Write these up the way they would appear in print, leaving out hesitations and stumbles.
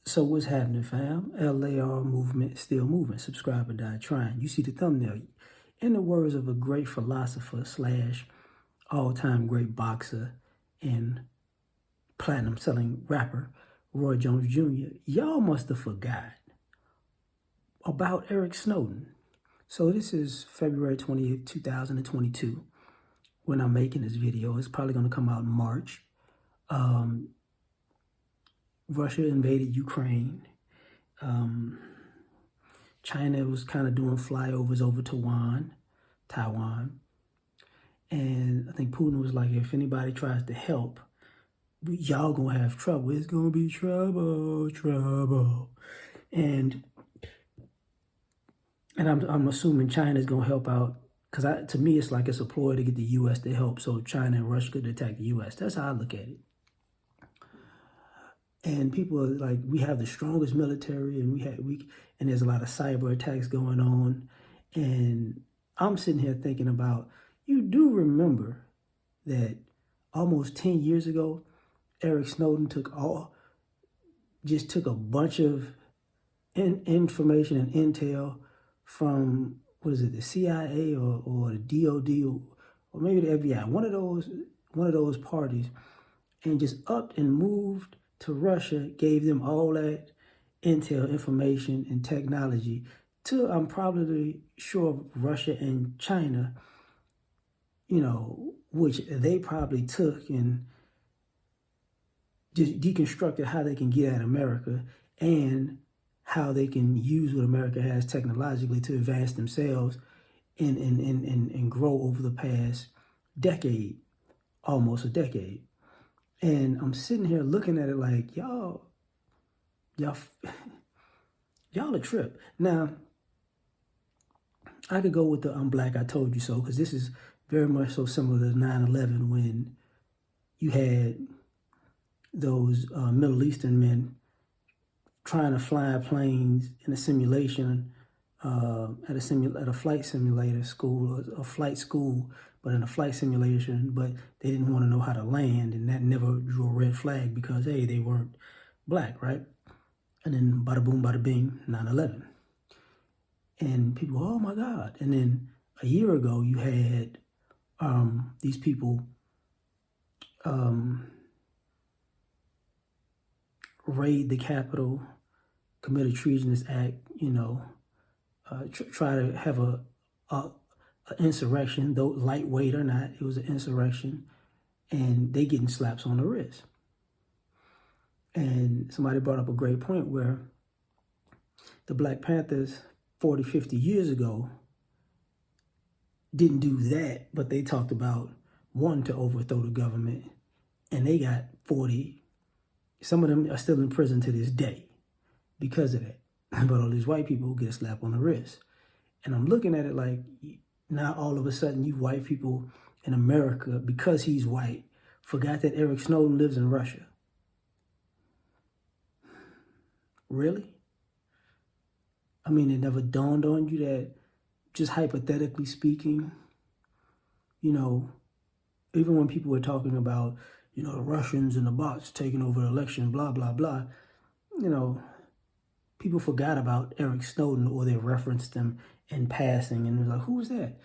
So what's happening, fam? L.A.R. movement still moving. Subscribe or die trying. You see the thumbnail. In the words of a great philosopher slash all-time great boxer and platinum selling rapper, Roy Jones Jr., y'all must have forgot about Eric Snowden. So this is February 20th, 2022 when I'm making this video. It's probably going to come out in March. Russia invaded Ukraine. China was kind of doing flyovers over Taiwan. And I think Putin was like, if anybody tries to help, y'all gonna have trouble. It's gonna be trouble. And I'm assuming China's gonna help out, because to me it's like it's a ploy to get the U.S. to help, so China and Russia could attack the U.S. That's how I look at it. And people are like, we have the strongest military, and and there's a lot of cyber attacks going on. And I'm sitting here thinking about, you do remember that almost 10 years ago, Eric Snowden took a bunch of information and intel from, the CIA or the DOD or maybe the FBI, one of those parties, and just upped and moved to Russia, gave them all that intel, information, and technology to, I'm probably sure, Russia and China, which they probably took and just deconstructed how they can get at America and how they can use what America has technologically to advance themselves and grow over the past decade, almost a decade. And I'm sitting here looking at it like, y'all a trip. Now, I could go with the I'm black, I told you so, because this is very much so similar to 9/11 when you had those Middle Eastern men trying to fly planes in a simulation at a flight simulator school, a flight school, but in a flight simulation, but they didn't want to know how to land, and that never drew a red flag because, hey, they weren't black, right? And then bada boom, bada bing, 9/11. And people, oh my God. And then a year ago, you had these people raid the Capitol, commit a treasonous act, try to have a insurrection, though lightweight or not, it was an insurrection, and they getting slaps on the wrist. And somebody brought up a great point where the Black Panthers 40, 50 years ago didn't do that, but they talked about wanting to overthrow the government, and they got 40. Some of them are still in prison to this day because of that. But all these white people get a slap on the wrist. And I'm looking at it like, now all of a sudden you white people in America, because he's white, forgot that Eric Snowden lives in Russia. Really? I mean, it never dawned on you that, just hypothetically speaking, even when people were talking about, the Russians and the bots taking over the election, blah, blah, blah, people forgot about Eric Snowden, or they referenced him in passing, and it was like, who was that?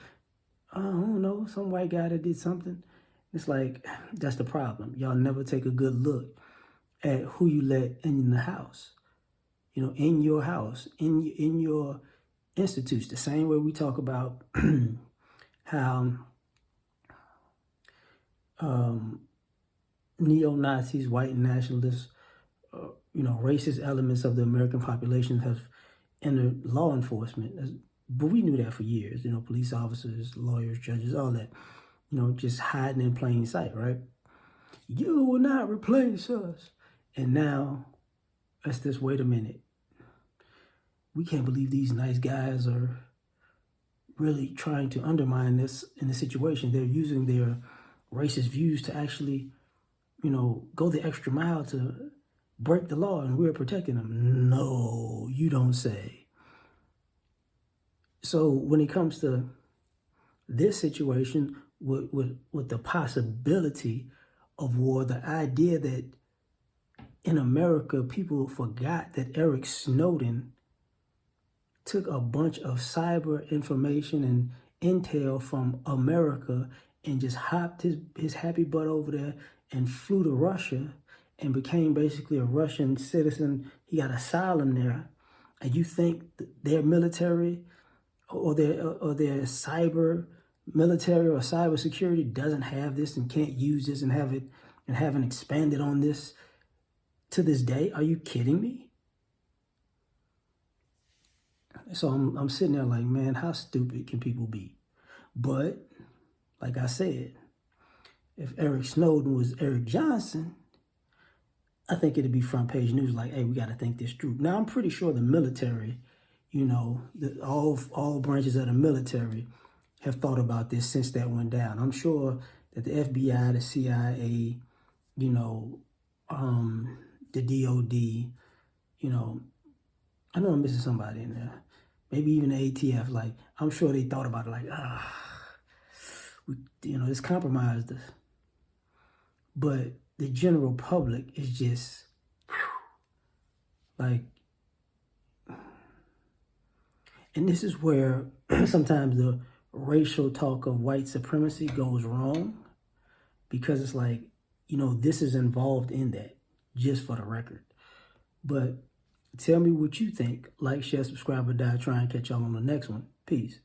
I don't know, some white guy that did something. It's like, that's the problem. Y'all never take a good look at who you let in the house, in your house, in your institutes. The same way we talk about how neo-Nazis, white nationalists, racist elements of the American population have entered law enforcement. But we knew that for years, police officers, lawyers, judges, all that, just hiding in plain sight, right? You will not replace us. And now it's this, wait a minute. We can't believe these nice guys are really trying to undermine this in the situation. They're using their racist views to actually, go the extra mile to break the law, and we're protecting them. No, you don't say. So when it comes to this situation with the possibility of war, the idea that in America, people forgot that Eric Snowden took a bunch of cyber information and intel from America and just hopped his happy butt over there and flew to Russia and became basically a Russian citizen. He got asylum there. And you think their military or their cyber military or cyber security doesn't have this and can't use this and have it and haven't expanded on this to this day? Are you kidding me? So I'm sitting there like, man, how stupid can people be? But like I said, if Eric Snowden was Eric Johnson, I think it'd be front page news like, hey, we got to think this through. Now, I'm pretty sure the military, you know, all branches of the military have thought about this since that went down. I'm sure that the FBI, the CIA, you know, the DOD, you know, I know I'm missing somebody in there. Maybe even the ATF. Like, I'm sure they thought about it like, it's compromised us. But the general public is just, like, and this is where sometimes the racial talk of white supremacy goes wrong, because it's like, this is involved in that, just for the record. But tell me what you think. Like, share, subscribe, or die. Try and catch y'all on the next one. Peace.